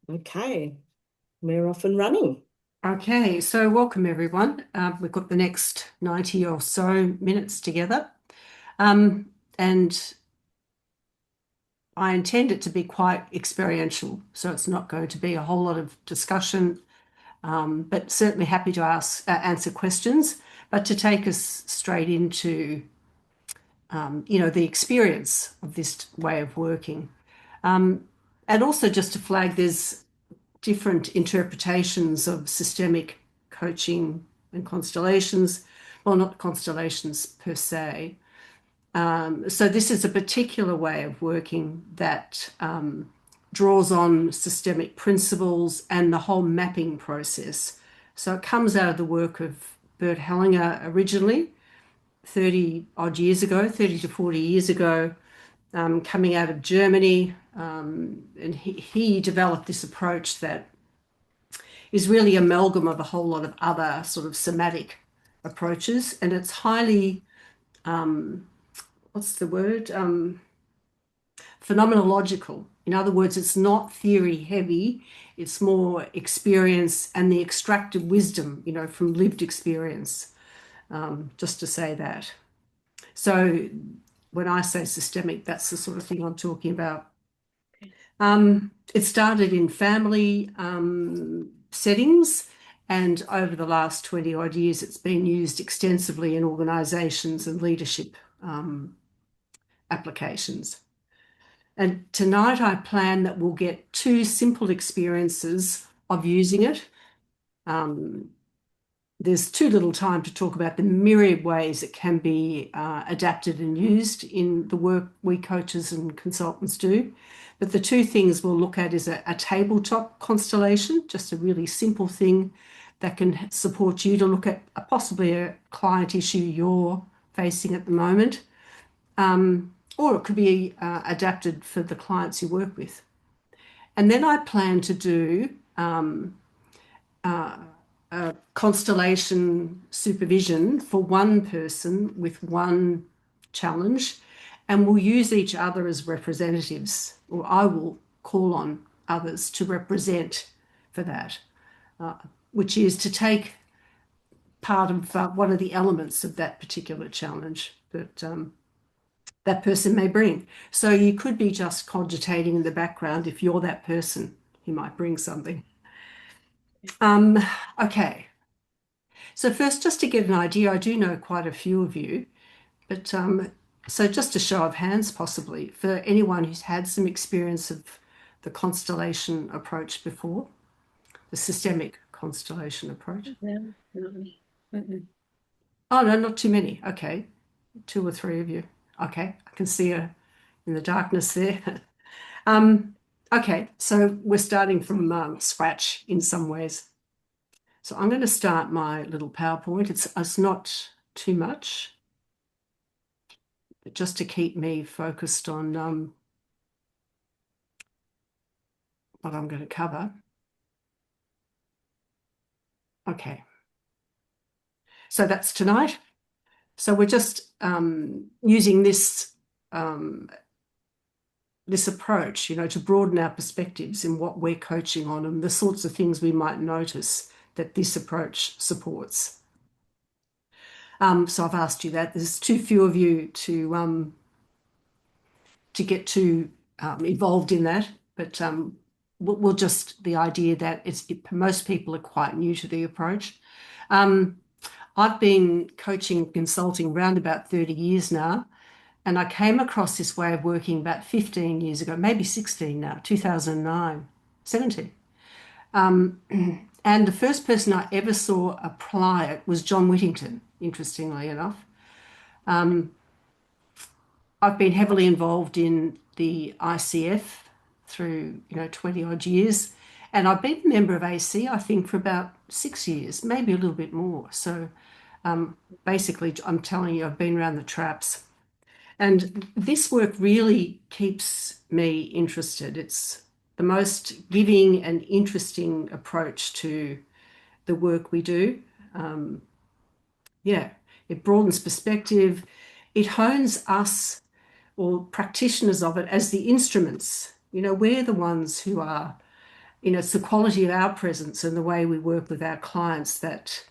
Okay, we're off and running. Okay, so welcome everyone. We've got the next 90 or so minutes together. And I intend it to be quite experiential, so it's not going to be a whole lot of discussion, but certainly happy to answer questions, but to take us straight into, the experience of this way of working. And also just to flag, there's different interpretations of systemic coaching and constellations. Well, not constellations per se. So this is a particular way of working that draws on systemic principles and the whole mapping process. So it comes out of the work of Bert Hellinger originally, 30 odd years ago, 30 to 40 years ago, coming out of Germany. And he developed this approach that is really amalgam of a whole lot of other sort of somatic approaches, and it's highly what's the word phenomenological. In other words, it's not theory heavy, it's more experience and the extracted wisdom, from lived experience. Just to say that. So when I say systemic, that's the sort of thing I'm talking about. It started in family settings, and over the last 20 odd years, it's been used extensively in organisations and leadership applications. And tonight, I plan that we'll get two simple experiences of using it. Um, there's too little time to talk about the myriad ways it can be adapted and used in the work we coaches and consultants do. But the two things we'll look at is a tabletop constellation, just a really simple thing that can support you to look at possibly a client issue you're facing at the moment, or it could be adapted for the clients you work with. And then I plan to do constellation supervision for one person with one challenge, and we'll use each other as representatives, or I will call on others to represent for that, which is to take part of one of the elements of that particular challenge that that person may bring. So you could be just cogitating in the background. If you're that person, you might bring something. Um, okay. So first, just to get an idea, I do know quite a few of you, but so just a show of hands, possibly, for anyone who's had some experience of the constellation approach before, the systemic constellation approach. No, not me. Mm-mm. Oh, no, not too many. Okay, two or three of you. Okay, I can see her in the darkness there. um, okay, so we're starting from scratch in some ways. So I'm going to start my little PowerPoint. It's not too much, but just to keep me focused on what I'm going to cover. Okay, so that's tonight. So we're just using um, this approach, to broaden our perspectives in what we're coaching on and the sorts of things we might notice that this approach supports. So I've asked you that. There's too few of you to get too involved in that, but we'll just the idea that most people are quite new to the approach. Um, I've been coaching and consulting around about 30 years now, and I came across this way of working about 15 years ago, maybe 16 now, 2009, 17. And the first person I ever saw apply it was John Whittington, interestingly enough. I've been heavily involved in the ICF through, 20 odd years. And I've been a member of AC, I think, for about 6 years, maybe a little bit more. So basically, I'm telling you, I've been around the traps. And this work really keeps me interested. It's the most giving and interesting approach to the work we do. Yeah, it broadens perspective. It hones us or practitioners of it as the instruments. We're the ones who are it's the quality of our presence and the way we work with our clients that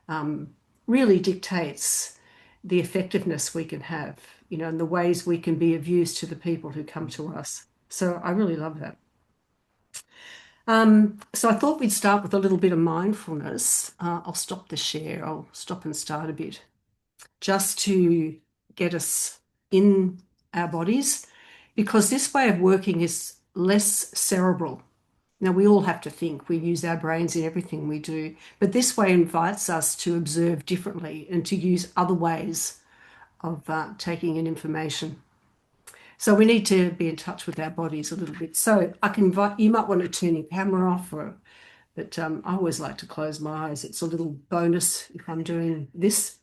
um, really dictates the effectiveness we can have, and the ways we can be of use to the people who come to us. So I really love that. So I thought we'd start with a little bit of mindfulness. I'll stop the share. I'll stop and start a bit just to get us in our bodies, because this way of working is less cerebral. Now, we all have to think, we use our brains in everything we do, but this way invites us to observe differently and to use other ways of taking in information. So we need to be in touch with our bodies a little bit. So I can invite, you might want to turn your camera off, but I always like to close my eyes. It's a little bonus if I'm doing this.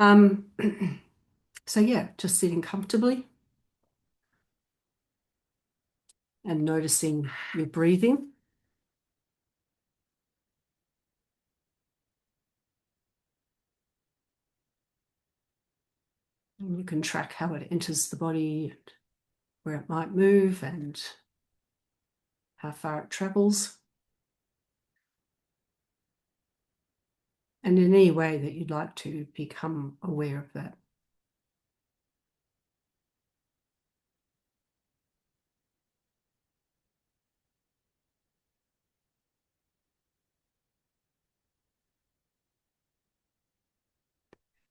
Um, so yeah, just sitting comfortably and noticing your breathing. And you can track how it enters the body, where it might move and how far it travels. And in any way that you'd like to become aware of that.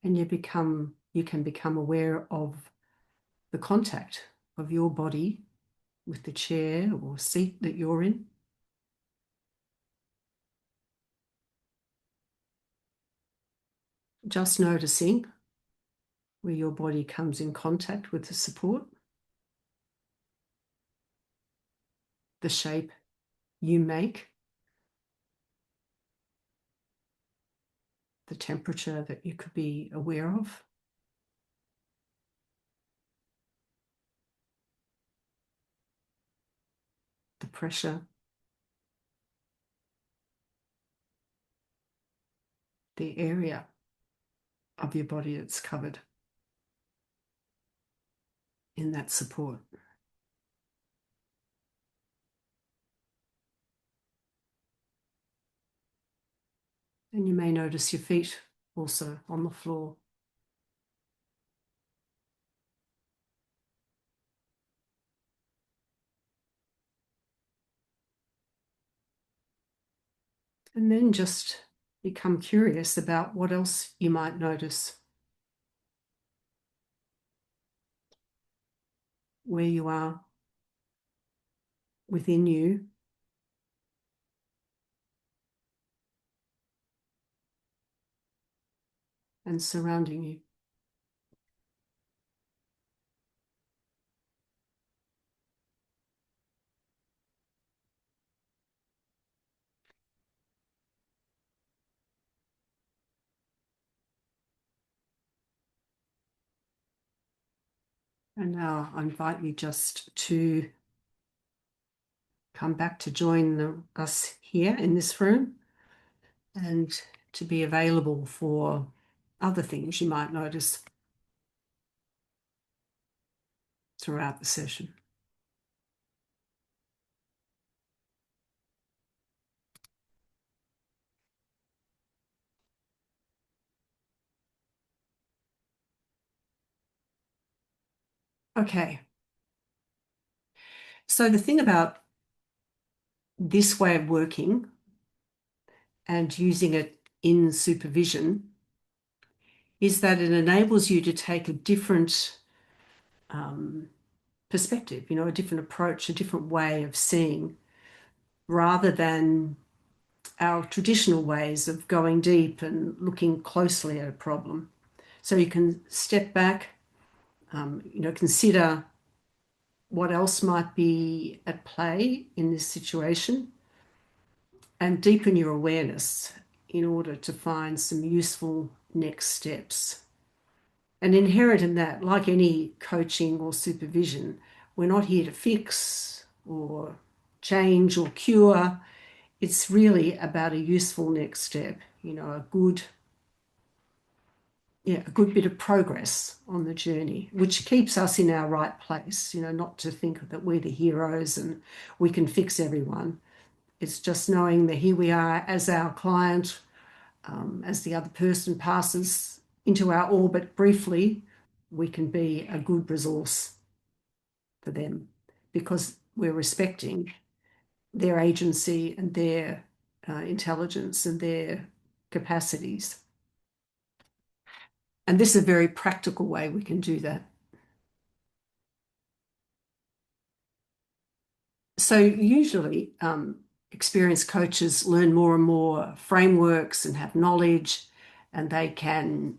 And you can become aware of the contact of your body with the chair or seat that you're in. Just noticing where your body comes in contact with the support, the shape you make, the temperature that you could be aware of. The pressure, the area of your body that's covered in that support. And you may notice your feet also on the floor. And then just become curious about what else you might notice. Where you are within you, and surrounding you. And now I invite you just to come back to join us here in this room and to be available for other things you might notice throughout the session. Okay. So the thing about this way of working and using it in supervision is that it enables you to take a different perspective, a different approach, a different way of seeing, rather than our traditional ways of going deep and looking closely at a problem. So you can step back, consider what else might be at play in this situation and deepen your awareness in order to find some useful next steps. And inherent in that, like any coaching or supervision, we're not here to fix or change or cure. It's really about a useful next step, a good bit of progress on the journey, which keeps us in our right place, not to think that we're the heroes and we can fix everyone, It's just knowing that here we are as our client, as the other person passes into our orbit briefly, we can be a good resource for them because we're respecting their agency and their intelligence and their capacities. And this is a very practical way we can do that. So usually, experienced coaches learn more and more frameworks and have knowledge, and they can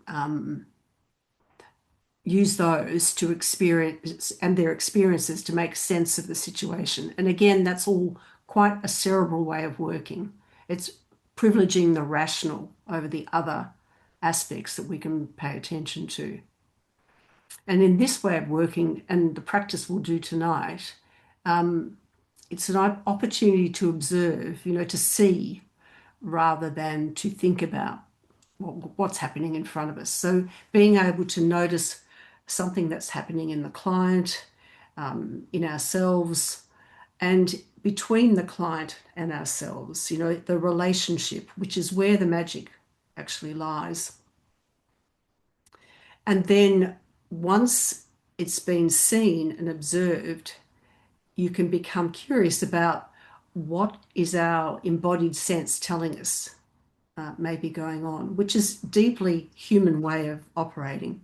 use those to experience and their experiences to make sense of the situation. And again, that's all quite a cerebral way of working. It's privileging the rational over the other aspects that we can pay attention to. And in this way of working, and the practice we'll do tonight, it's an opportunity to observe, to see rather than to think about what's happening in front of us. So being able to notice something that's happening in the client, in ourselves, and between the client and ourselves, the relationship, which is where the magic actually lies. And then once it's been seen and observed, you can become curious about what is our embodied sense telling us may be going on, which is deeply human way of operating.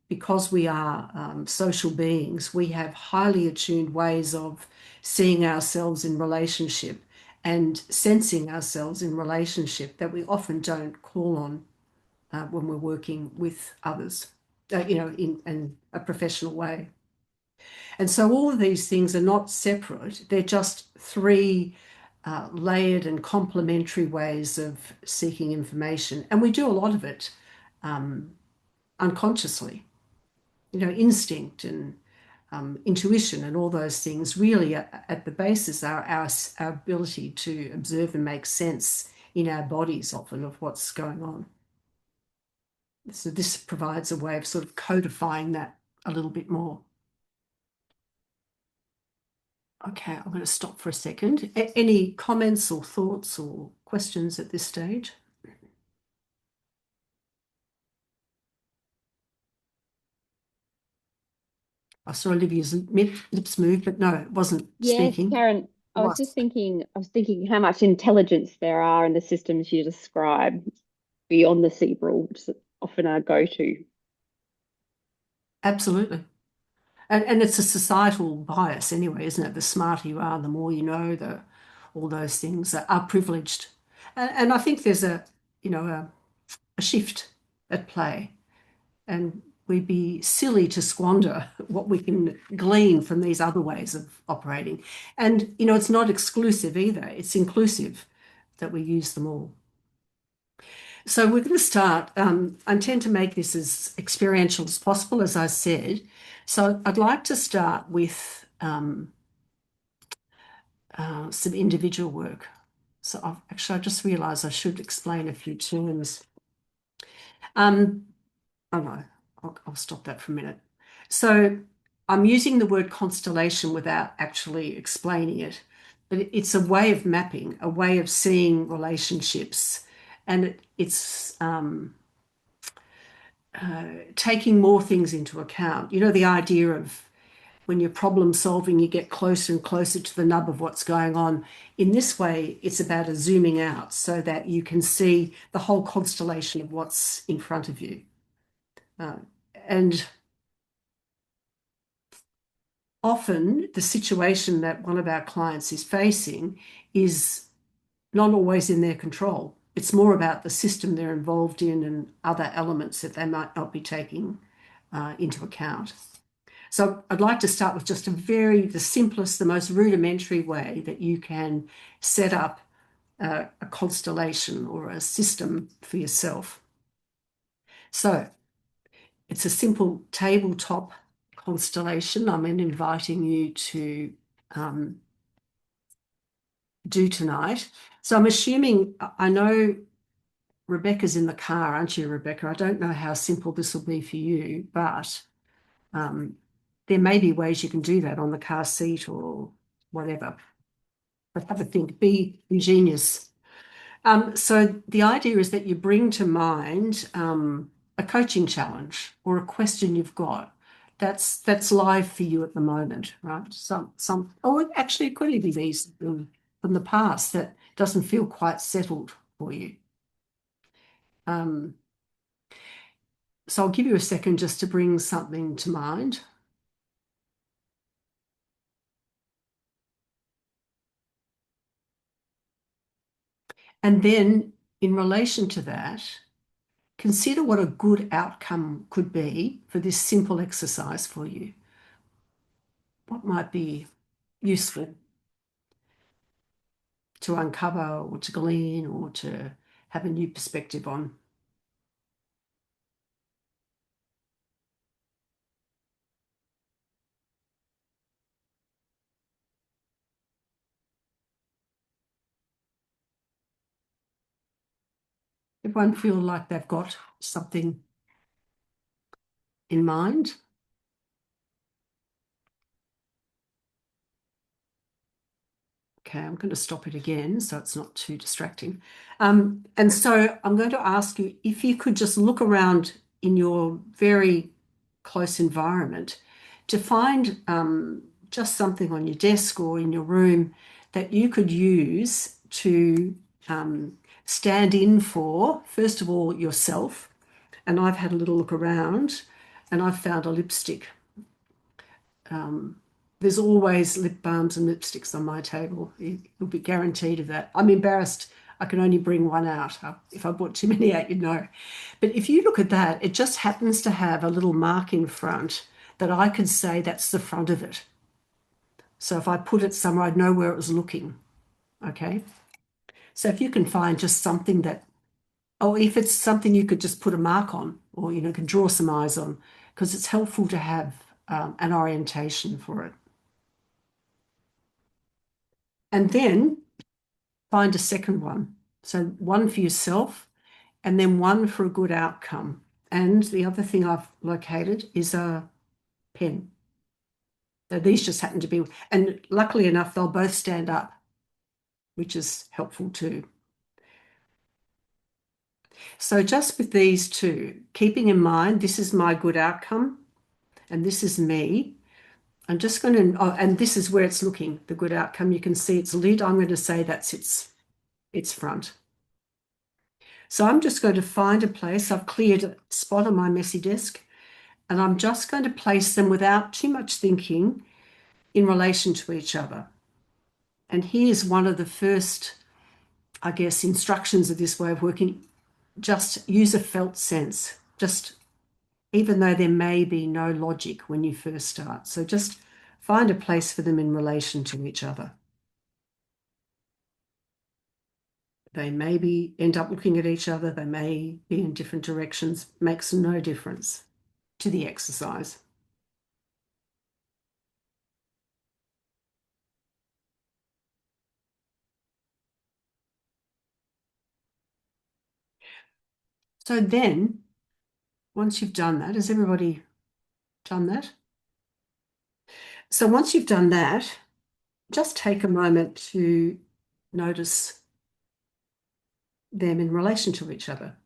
Because we are social beings, we have highly attuned ways of seeing ourselves in relationship and sensing ourselves in relationship that we often don't call on when we're working with others, in a professional way. And so all of these things are not separate. They're just three layered and complementary ways of seeking information. And we do a lot of it unconsciously. Instinct and intuition and all those things really at the basis are our ability to observe and make sense in our bodies often of what's going on. So this provides a way of sort of codifying that a little bit more. Okay, I'm going to stop for a second. Any comments or thoughts or questions at this stage? I saw Olivia's lips move, but no, it wasn't Yes, speaking. Karen, It was. I was thinking how much intelligence there are in the systems you describe beyond the cerebral, which is often our go-to. Absolutely. And it's a societal bias anyway, isn't it? The smarter you are, the more you know, all those things are privileged. And I think there's a shift at play. And we'd be silly to squander what we can glean from these other ways of operating. And, it's not exclusive either. It's inclusive that we use them all. So we're going to start. I intend to make this as experiential as possible, as I said. So I'd like to start with some individual work. So I just realised I should explain a few terms. Oh no, I'll stop that for a minute. So I'm using the word constellation without actually explaining it, but it's a way of mapping, a way of seeing relationships, and it's taking more things into account. The idea of when you're problem solving, you get closer and closer to the nub of what's going on. In this way, it's about a zooming out so that you can see the whole constellation of what's in front of you. And often the situation that one of our clients is facing is not always in their control. It's more about the system they're involved in and other elements that they might not be taking into account. So I'd like to start with just the simplest, the most rudimentary way that you can set up a constellation or a system for yourself. So it's a simple tabletop constellation. I'm inviting you to do tonight. So I'm assuming, I know Rebecca's in the car, aren't you, Rebecca? I don't know how simple this will be for you, but there may be ways you can do that on the car seat or whatever. but have a think, be ingenious. So the idea is that you bring to mind a coaching challenge or a question you've got that's live for you at the moment, right? Or actually it could even be these from the past that doesn't feel quite settled for you. So I'll give you a second just to bring something to mind. And then in relation to that, consider what a good outcome could be for this simple exercise for you. What might be useful to uncover or to glean or to have a new perspective on? Everyone feel like they've got something in mind? Okay, I'm going to stop it again so it's not too distracting. And so I'm going to ask you if you could just look around in your very close environment to find just something on your desk or in your room that you could use to stand in for, first of all, yourself. And I've had a little look around and I've found a lipstick. There's always lip balms and lipsticks on my table. You'll be guaranteed of that. I'm embarrassed. I can only bring one out. If I brought too many out, you'd know. But if you look at that, it just happens to have a little mark in front that I could say that's the front of it. So if I put it somewhere, I'd know where it was looking. Okay. So if you can find just something that, or if it's something you could just put a mark on, or can draw some eyes on, because it's helpful to have an orientation for it. And then find a second one. So one for yourself and then one for a good outcome. And the other thing I've located is a pen. So these just happen to be, and luckily enough, they'll both stand up, which is helpful too. So just with these two, keeping in mind, this is my good outcome and this is me. I'm just going to, and this is where it's looking, the good outcome. You can see its lid. I'm going to say that's its front. So I'm just going to find a place. I've cleared a spot on my messy desk, and I'm just going to place them without too much thinking in relation to each other. And here's one of the first, I guess, instructions of this way of working. Just use a felt sense, just even though there may be no logic when you first start. So just find a place for them in relation to each other. They maybe end up looking at each other. They may be in different directions. Makes no difference to the exercise. So then, once you've done that, has everybody done that? So once you've done that, just take a moment to notice them in relation to each other.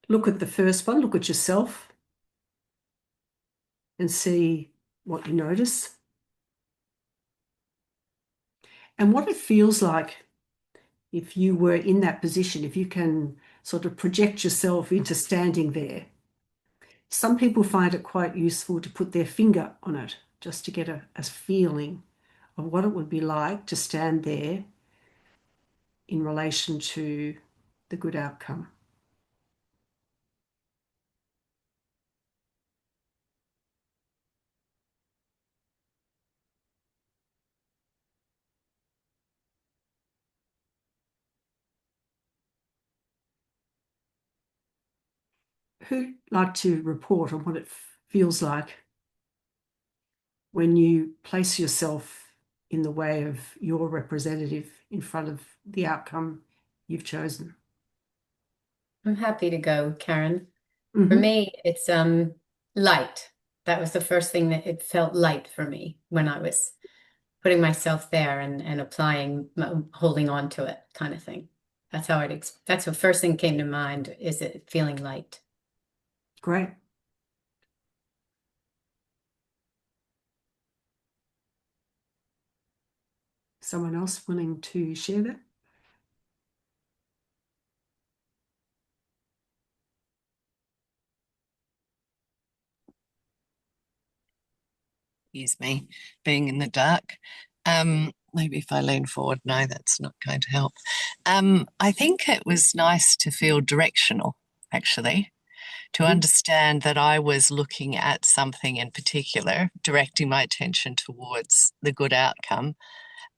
Look at the first one, look at yourself and see what you notice and what it feels like if you were in that position, if you can sort of project yourself into standing there. Some people find it quite useful to put their finger on it just to get a feeling of what it would be like to stand there in relation to the good outcome. Who'd like to report on what it feels like when you place yourself in the way of your representative in front of the outcome you've chosen? I'm happy to go, Karen. For Mhm. me, it's light. That was the first thing that it felt light for me when I was putting myself there and applying, holding on to it kind of thing. That's how that's the first thing came to mind, is it feeling light. Great. Someone else willing to share that? Excuse me, being in the dark. Maybe if I lean forward, no, that's not going to help. I think it was nice to feel directional, actually, to understand that I was looking at something in particular, directing my attention towards the good outcome.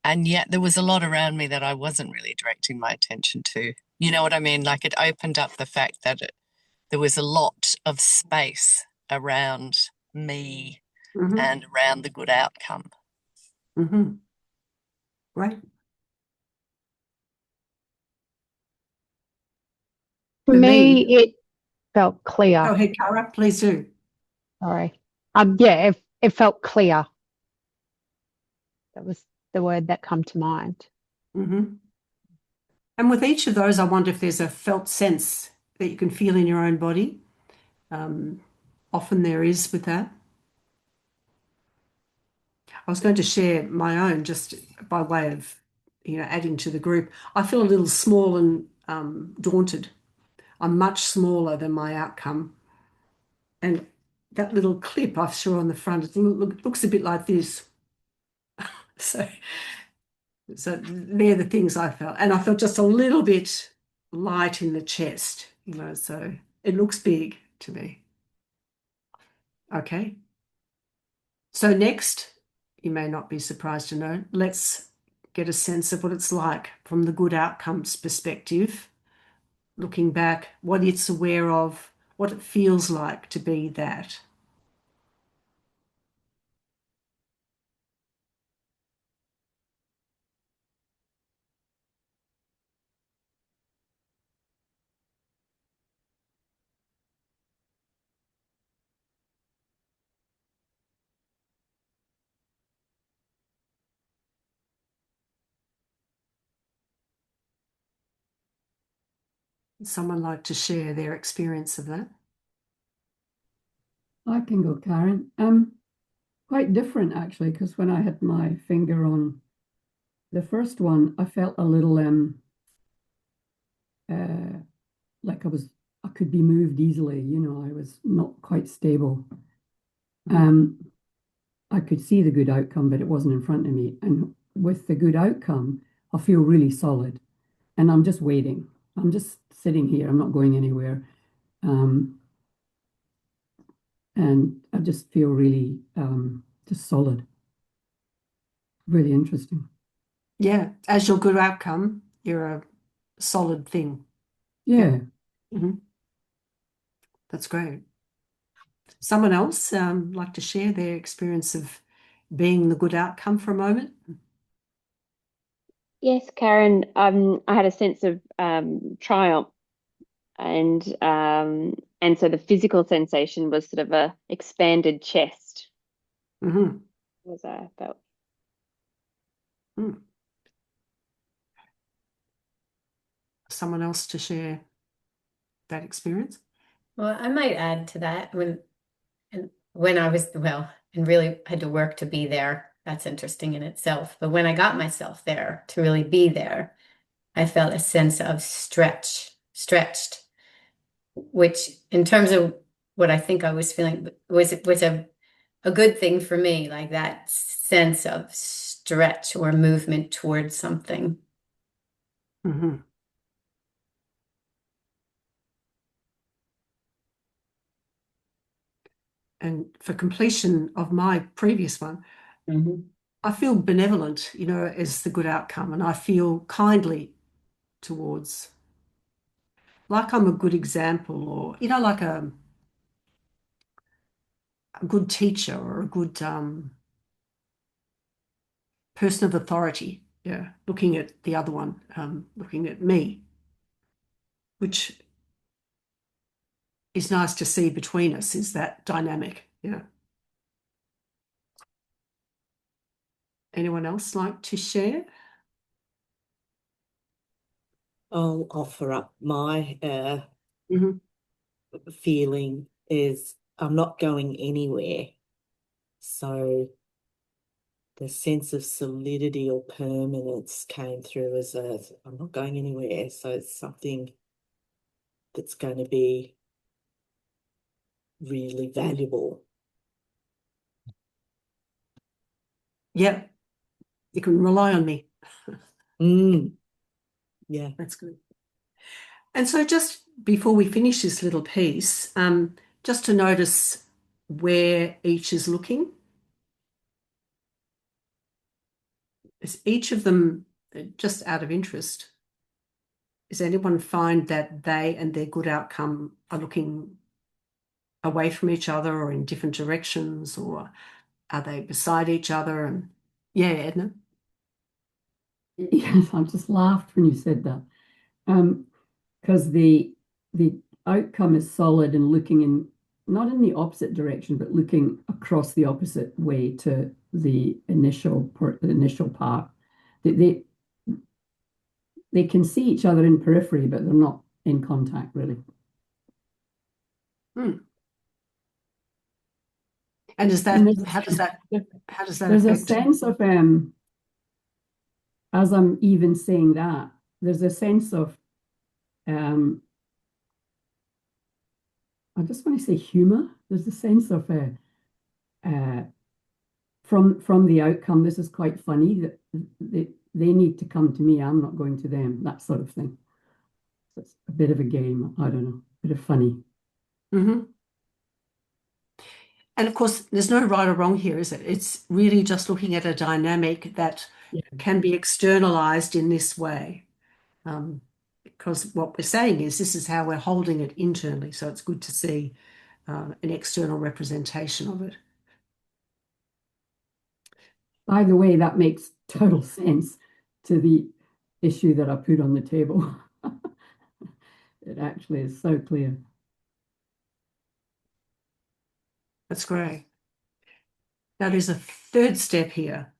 And yet there was a lot around me that I wasn't really directing my attention to. You know what I mean? Like, it opened up the fact that there was a lot of space around me Mm-hmm. and around the good outcome. Mm-hmm. Great. For me, it felt clear. Go ahead, Cara, please do. Sorry. Yeah, it felt clear. That was the word that come to mind. Mm-hmm. And with each of those, I wonder if there's a felt sense that you can feel in your own body. Often there is with that. I was going to share my own just by way of, adding to the group. I feel a little small and daunted. I'm much smaller than my outcome. And that little clip I saw on the front, it looks a bit like this. So they're the things I felt. And I felt just a little bit light in the chest, so it looks big to me. Okay. So next, you may not be surprised to know, let's get a sense of what it's like from the good outcomes perspective, looking back, what it's aware of, what it feels like to be that. Someone like to share their experience of that? I can go, Karen. Quite different actually, because when I had my finger on the first one, I felt a little like I could be moved easily. I was not quite stable. I could see the good outcome, but it wasn't in front of me. And with the good outcome, I feel really solid, and I'm just waiting. I'm just sitting here. I'm not going anywhere. And I just feel really just solid. Really interesting. Yeah, as your good outcome, you're a solid thing. Yeah. Mm-hmm. That's great. Someone else like to share their experience of being the good outcome for a moment? Yes, Karen. I had a sense of triumph, and so the physical sensation was sort of a expanded chest, Mm-hmm. as I felt. Someone else to share that experience? Well, I might add to that, when I was, and really had to work to be there. That's interesting in itself. But when I got myself there to really be there, I felt a sense of stretched, which in terms of what I think I was feeling was a good thing for me, like that sense of stretch or movement towards something. Mm-hmm. And for completion of my previous one, I feel benevolent, as the good outcome, and I feel kindly towards, like I'm a good example, or, like a good teacher or a good person of authority. Yeah, looking at the other one, looking at me, which is nice to see between us, is that dynamic. Yeah. Anyone else like to share? I'll offer up my Mhm. feeling is I'm not going anywhere. So the sense of solidity or permanence came through as I'm not going anywhere. So it's something that's going to be really valuable. Yeah, you can rely on me. Yeah. That's good. And so just before we finish this little piece, just to notice where each is looking. Is each of them, just out of interest, does anyone find that they and their good outcome are looking away from each other or in different directions, or are they beside each other? And yeah, Edna. Yes, I just laughed when you said that. Because the outcome is solid and looking in not in the opposite direction, but looking across the opposite way to the initial part. They they can see each other in periphery, but they're not in contact really. And is that And how does that there's a affect? sense of as I'm even saying that, there's a sense of I just want to say humor. There's a sense of uh, from the outcome. This is quite funny that they need to come to me. I'm not going to them. That sort of thing. So it's a bit of a game. I don't know. A bit of funny. Mm-hmm. And of course, there's no right or wrong here, is it? It's really just looking at a dynamic that can be externalized in this way. Because what we're saying is this is how we're holding it internally. So it's good to see an external representation of it. By the way, that makes total sense to the issue that I put on the table. It actually is so clear. That's great. Now there's a third step here,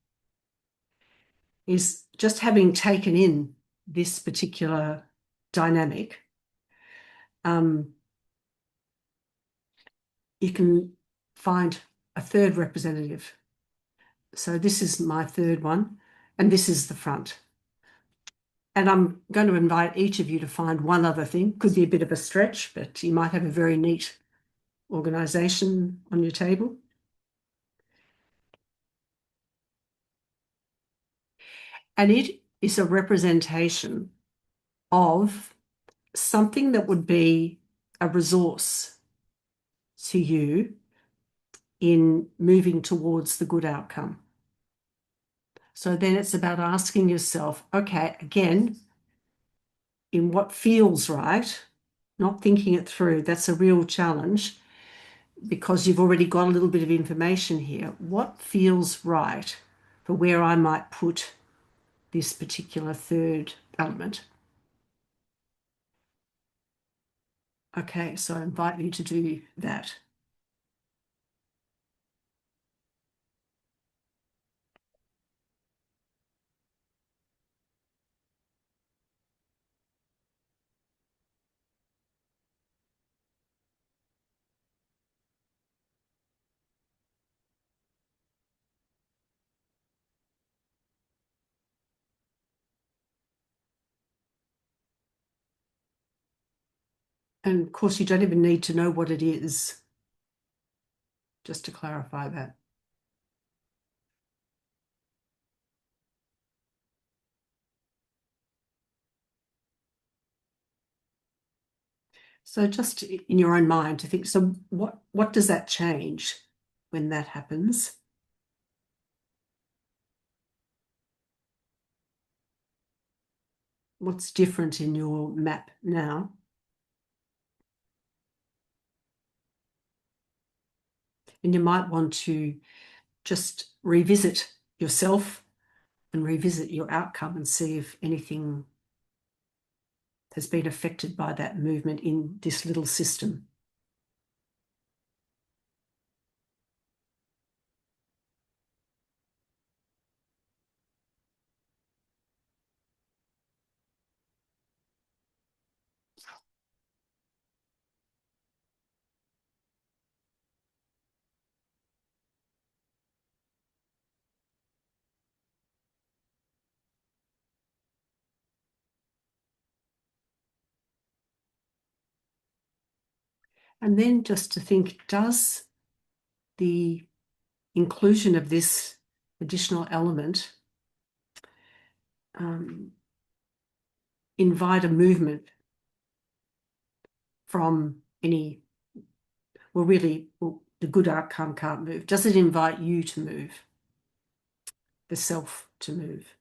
is just having taken in this particular dynamic, you can find a third representative. So this is my third one, and this is the front. And I'm going to invite each of you to find one other thing. Could be a bit of a stretch, but you might have a very neat organization on your table. And it is a representation of something that would be a resource to you in moving towards the good outcome. So then it's about asking yourself, okay, again, in what feels right, not thinking it through. That's a real challenge because you've already got a little bit of information here. What feels right for where I might put this particular third element? Okay, so I invite you to do that. And of course, you don't even need to know what it is, just to clarify that. So just in your own mind to think, so what does that change when that happens? What's different in your map now? And you might want to just revisit yourself and revisit your outcome and see if anything has been affected by that movement in this little system. And then just to think, does the inclusion of this additional element invite a movement from any, well, really, well, the good outcome can't move. Does it invite you to move, the self to move?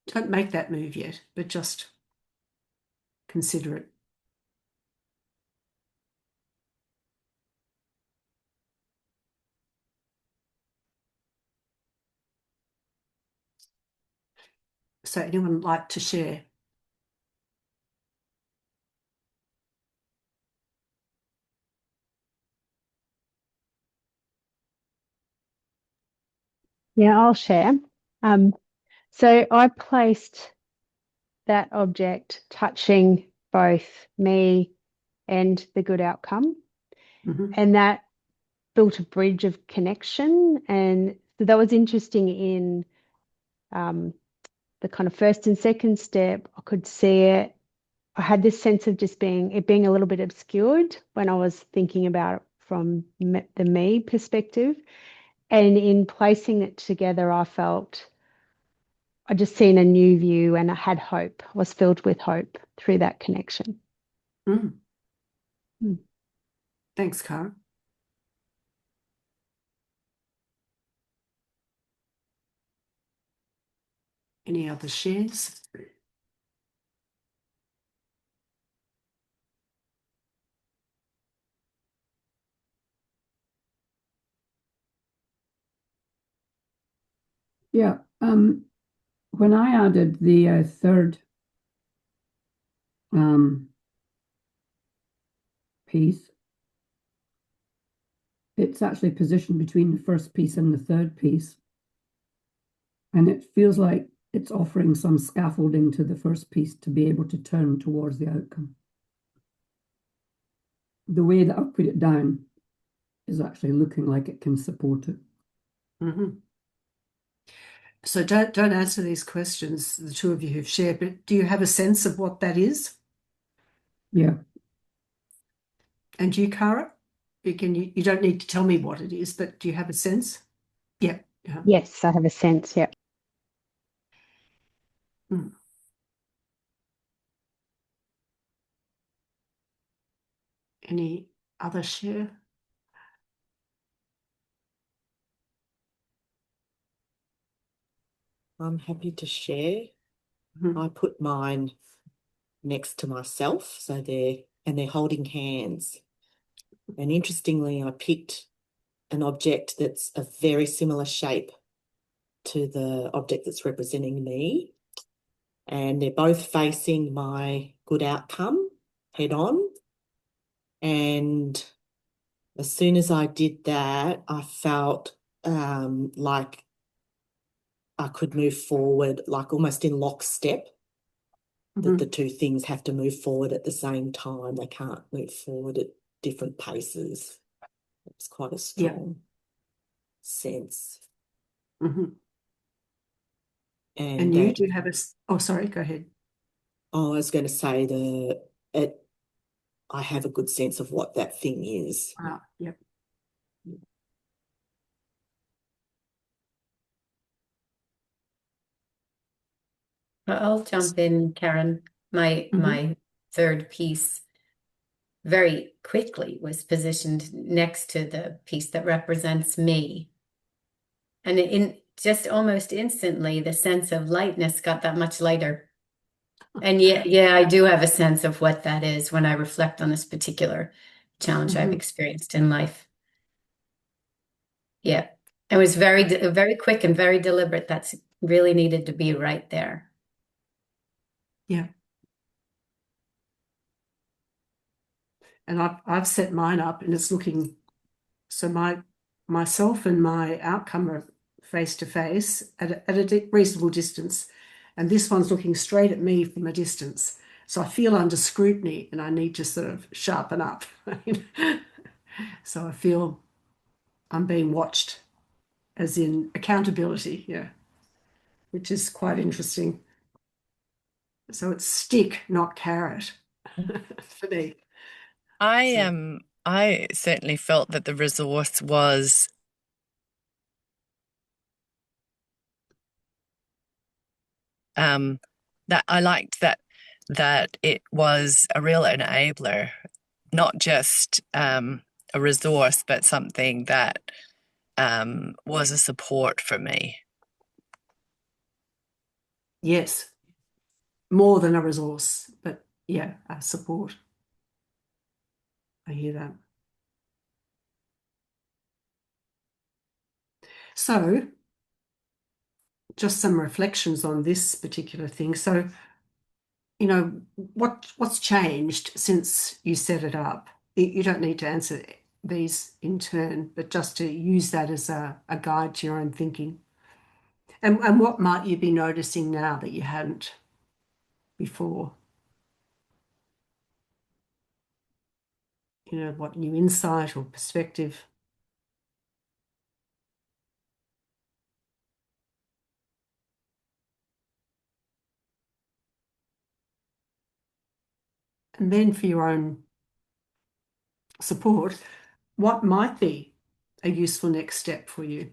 Don't make that move yet, but just consider it. So anyone like to share? Yeah, I'll share. So I placed that object touching both me and the good outcome, and that built a bridge of connection. And so that was interesting in the kind of first and second step. I could see it. I had this sense of just being a little bit obscured when I was thinking about it from the me perspective. And in placing it together, I just seen a new view, and I had hope. I was filled with hope through that connection. Mm. Thanks, Cara. Any other shares? Yeah. When I added the third piece, it's actually positioned between the first piece and the third piece. And it feels like it's offering some scaffolding to the first piece to be able to turn towards the outcome. The way that I've put it down is actually looking like it can support it. So don't answer these questions, the two of you who've shared, but do you have a sense of what that is? Yeah. And you, Cara? You don't need to tell me what it is, but do you have a sense? Yeah. Yes, I have a sense. Yeah. Any other share? I'm happy to share. I put mine next to myself, so they're holding hands. And interestingly, I picked an object that's a very similar shape to the object that's representing me. And they're both facing my good outcome head on. And as soon as I did that, I felt like I could move forward, like almost in lockstep, that the two things have to move forward at the same time. They can't move forward at different paces. It's quite a strong sense. And you do have oh, sorry, go ahead. Oh, I was going to say I have a good sense of what that thing is. Yep. I'll jump in, Karen. My third piece very quickly was positioned next to the piece that represents me. And in just almost instantly, the sense of lightness got that much lighter. And yeah, I do have a sense of what that is when I reflect on this particular challenge I've experienced in life. Yeah, it was very quick and very deliberate. That's really needed to be right there. Yeah. And I've set mine up, and it's looking, so myself and my outcome are face to face at a reasonable distance, and this one's looking straight at me from a distance. So I feel under scrutiny, and I need to sort of sharpen up. So I feel I'm being watched, as in accountability, yeah, which is quite interesting. So it's stick, not carrot for me. I certainly felt that the resource was that I liked that it was a real enabler, not just a resource, but something that was a support for me. Yes, more than a resource, but yeah, a support. I hear that. So, just some reflections on this particular thing. So, what's changed since you set it up? You don't need to answer these in turn, but just to use that as a guide to your own thinking. And what might you be noticing now that you hadn't before? What new insight or perspective? And then for your own support, what might be a useful next step for you,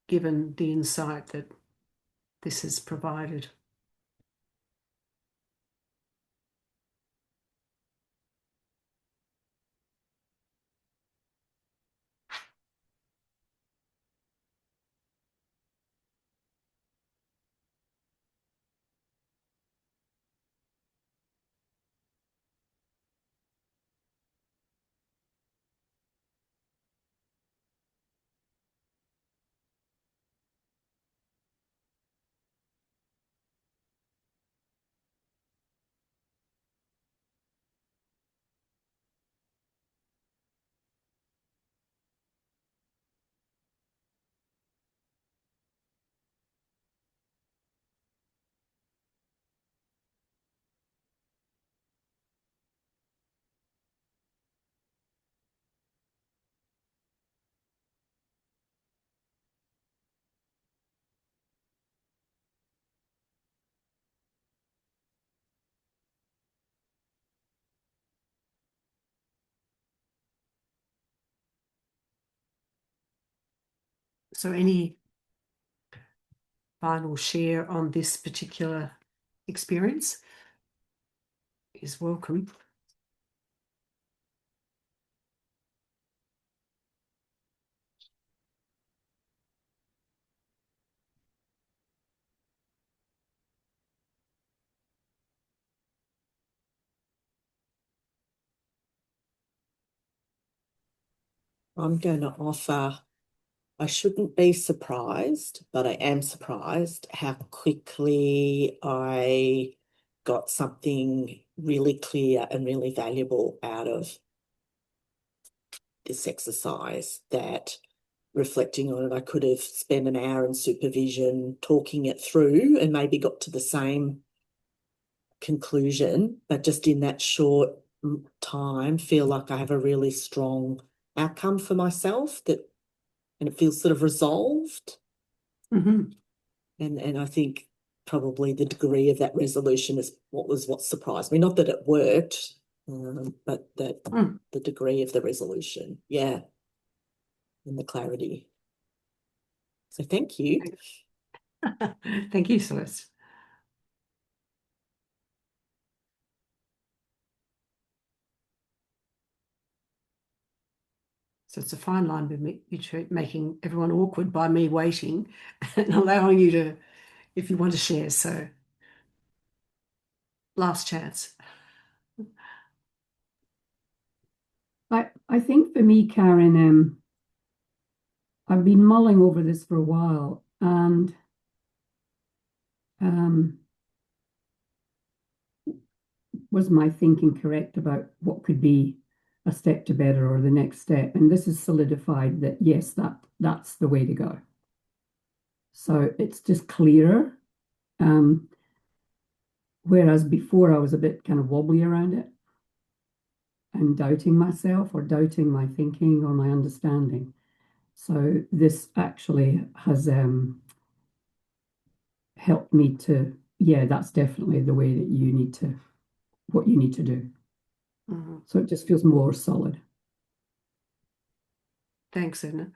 given the insight that this has provided? So any final share on this particular experience is welcome. I'm going to offer, I shouldn't be surprised, but I am surprised how quickly I got something really clear and really valuable out of this exercise, that reflecting on it, I could have spent an hour in supervision talking it through and maybe got to the same conclusion, but just in that short time feel like I have a really strong outcome for myself, that and it feels sort of resolved. Mm-hmm. And I think probably the degree of that resolution is what surprised me. Not that it worked, but that the degree of the resolution, yeah, and the clarity. So thank you. Thank you, Celeste. So it's a fine line between making everyone awkward by me waiting and allowing you to, if you want to share. So last chance. I think for me, Karen, I've been mulling over this for a while, and was my thinking correct about what could be a step to better or the next step? And this has solidified that yes, that's the way to go. So it's just clearer. Whereas before I was a bit kind of wobbly around it and doubting myself or doubting my thinking or my understanding. So this actually has helped me to, yeah, that's definitely the way that you need to, what you need to do. So it just feels more solid. Thanks, Edna.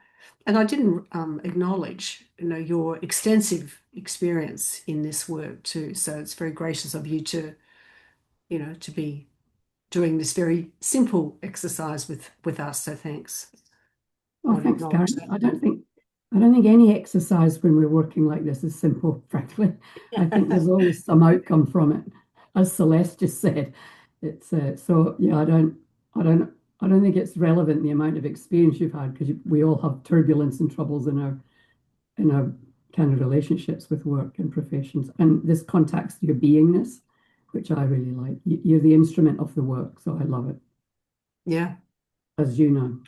And I didn't acknowledge, your extensive experience in this work too. So it's very gracious of you to, to be doing this very simple exercise with us. So thanks. I Oh, want to thanks, acknowledge Karen. that. I don't think any exercise when we're working like this is simple, frankly. I think there's always some outcome from it. As Celeste just said, it's so yeah, I don't think it's relevant the amount of experience you've had, because we all have turbulence and troubles in our kind of relationships with work and professions. And this contacts your beingness, which I really like. You're the instrument of the work, so I love it, Yeah. as you know.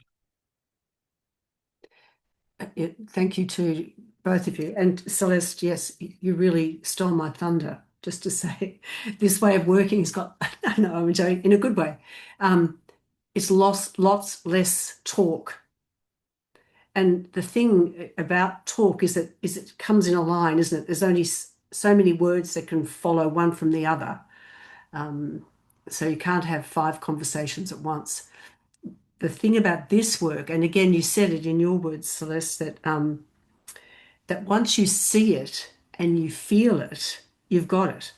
Thank you to both of you. And Celeste, yes, you really stole my thunder, just to say this way of working has got, no, I'm joking, in a good way. It's lots less talk. And the thing about talk is that it comes in a line, isn't it? There's only so many words that can follow one from the other. So you can't have 5 conversations at once. The thing about this work, and again, you said it in your words, Celeste, that once you see it and you feel it, you've got it.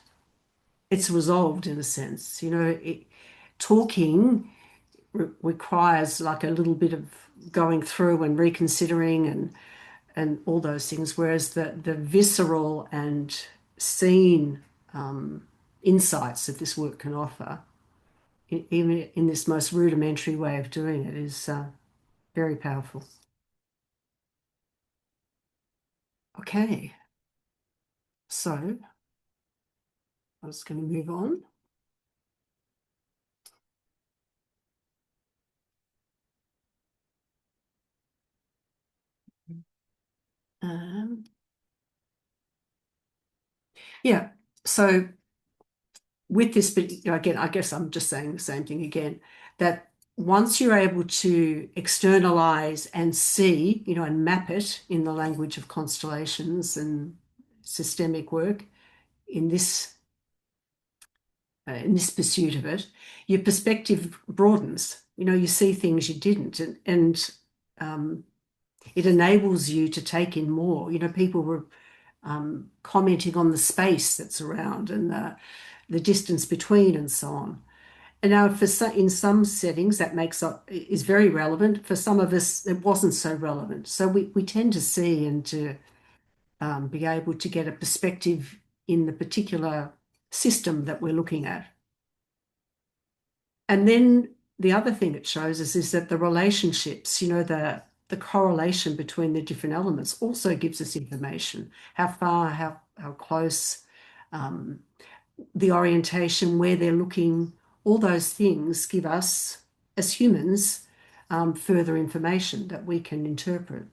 It's resolved in a sense. Talking requires like a little bit of going through and reconsidering and all those things, whereas the visceral and seen insights that this work can offer, even in this most rudimentary way of doing it, is very powerful. Okay, so I'm just going to move on. Yeah, so with this, but again, I guess I'm just saying the same thing again, that once you're able to externalize and see, and map it in the language of constellations and systemic work in this pursuit of it, your perspective broadens. You see things you didn't, and it enables you to take in more. People were commenting on the space that's around and the distance between and so on. And now, in some settings, that is very relevant. For some of us, it wasn't so relevant. So we tend to see and to be able to get a perspective in the particular system that we're looking at. And then the other thing it shows us is that the relationships, the correlation between the different elements also gives us information. How far, how close, the orientation, where they're looking, all those things give us, as humans, further information that we can interpret.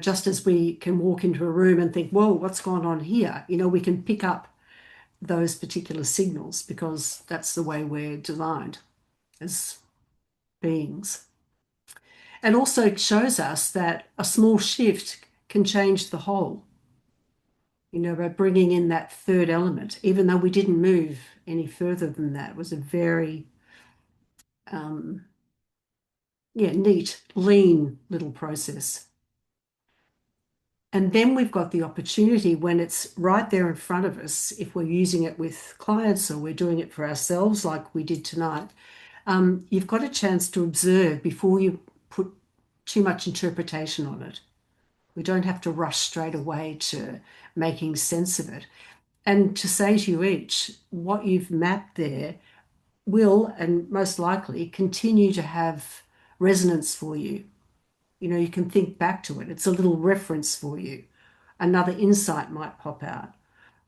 Just as we can walk into a room and think, whoa, what's going on here? We can pick up those particular signals because that's the way we're designed as beings. And also it shows us that a small shift can change the whole. By bringing in that third element, even though we didn't move any further than that. It was a very, neat, lean little process. And then we've got the opportunity when it's right there in front of us, if we're using it with clients or we're doing it for ourselves like we did tonight, you've got a chance to observe before you put too much interpretation on it. We don't have to rush straight away to making sense of it. And to say to you each, what you've mapped there will, and most likely, continue to have resonance for you. You can think back to it. It's a little reference for you. Another insight might pop out.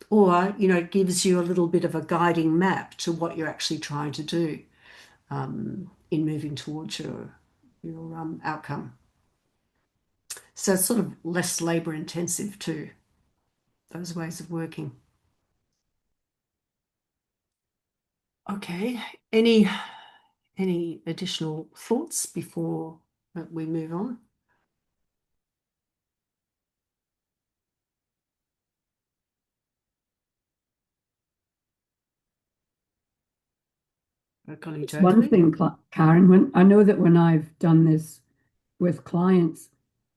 Or, it gives you a little bit of a guiding map to what you're actually trying to do in moving towards your outcome. So it's sort of less labor intensive too, those ways of working. Okay, any additional thoughts before we move on. It's one thing, Karen, I know that when I've done this with clients,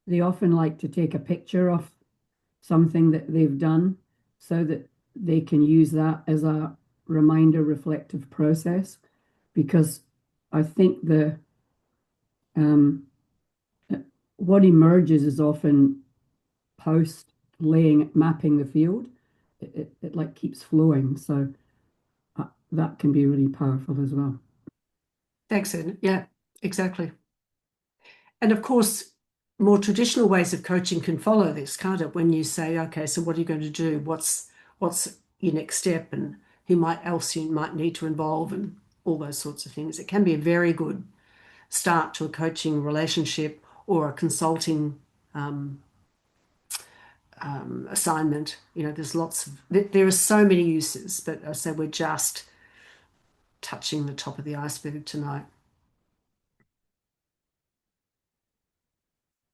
they often like to take a picture of something that they've done so that they can use that as a reminder reflective process, because I think what emerges is often post mapping the field. It like keeps flowing, so that can be really powerful as well. Thanks, Ed. Yeah, exactly. And of course, more traditional ways of coaching can follow this, can't it? When you say, okay, so what are you going to do? What's your next step, and who else you might need to involve, and all those sorts of things. It can be a very good start to a coaching relationship or a consulting assignment. There's there are so many uses, but I say we're just touching the top of the iceberg tonight.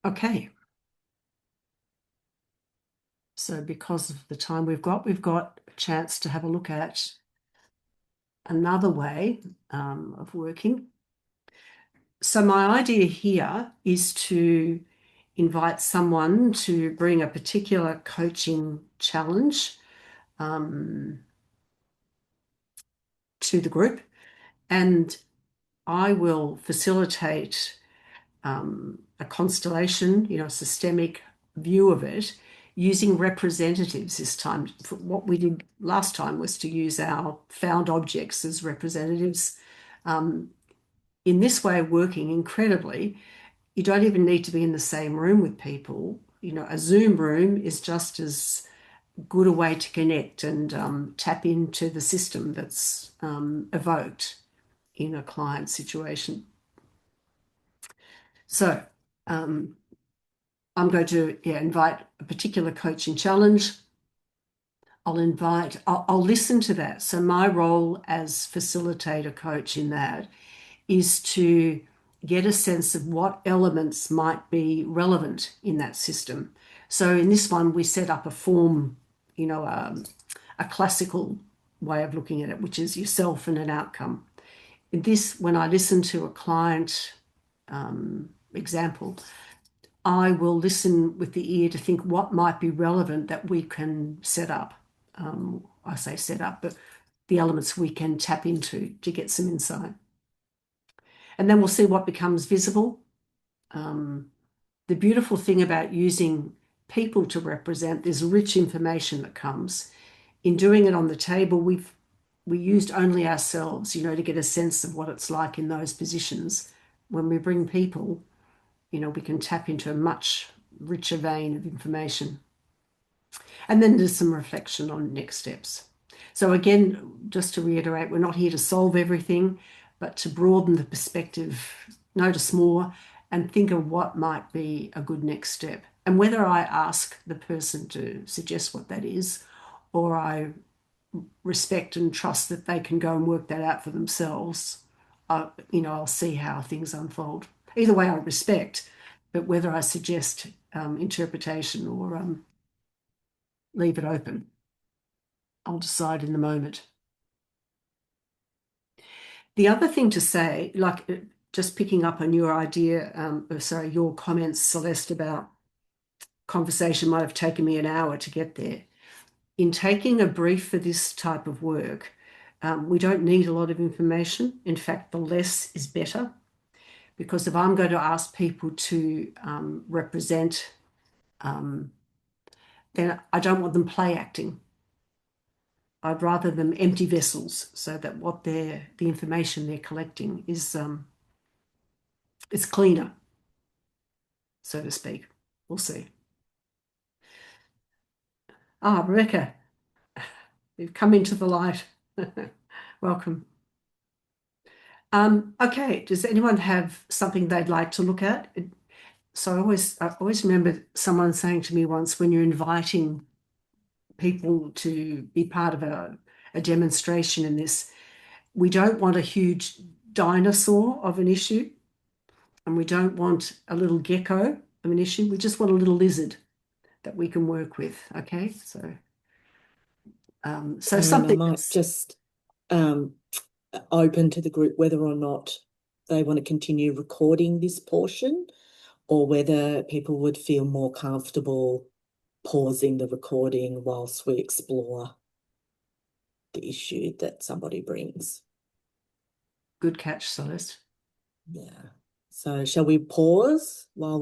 Okay. So because of the time we've got a chance to have a look at another way of working. So my idea here is to invite someone to bring a particular coaching challenge to the group, and I will facilitate a constellation, a systemic view of it, using representatives this time. What we did last time was to use our found objects as representatives. In this way of working, incredibly, you don't even need to be in the same room with people. A Zoom room is just as good a way to connect and tap into the system that's evoked in a client situation. So I'm going to invite a particular coaching challenge. I'll listen to that. So my role as facilitator coach in that is to get a sense of what elements might be relevant in that system. So in this one, we set up a form, a classical way of looking at it, which is yourself and an outcome. In this, when I listen to a client example, I will listen with the ear to think what might be relevant that we can set up. I say set up, but the elements we can tap into to get some insight. And then we'll see what becomes visible. The beautiful thing about using people to represent, there's rich information that comes. In doing it on the table, we used only ourselves, to get a sense of what it's like in those positions. When we bring people, we can tap into a much richer vein of information. And then there's some reflection on next steps. So again, just to reiterate, we're not here to solve everything, but to broaden the perspective, notice more, and think of what might be a good next step. And whether I ask the person to suggest what that is, or I respect and trust that they can go and work that out for themselves, I'll see how things unfold. Either way, I respect, but whether I suggest interpretation or leave it open, I'll decide in the moment. The other thing to say, just picking up on your idea, your comments, Celeste, about conversation might have taken me an hour to get there. In taking a brief for this type of work, we don't need a lot of information. In fact, the less is better, because if I'm going to ask people to represent, then I don't want them play acting. I'd rather them empty vessels, so that the information they're collecting is cleaner, so to speak. We'll see. Rebecca, you've come into the light. Welcome. Okay, does anyone have something they'd like to look at? So I always remember someone saying to me once, when you're inviting people to be part of a demonstration in this, we don't want a huge dinosaur of an issue. and we don't want a little gecko of an issue. We just want a little lizard that we can work with. Okay, so Karen, something I might that's just open to the group whether or not they want to continue recording this portion or whether people would feel more comfortable pausing the recording whilst we explore the issue that somebody brings. good catch, Celeste. Yeah. So shall we pause while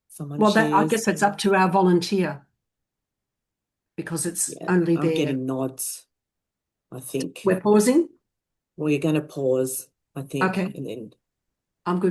someone Well, I shares? guess it's up to our volunteer because it's Yeah, only I'm there. getting nods, I think. We're pausing. We're going to pause, I think, Okay. and then I'm good.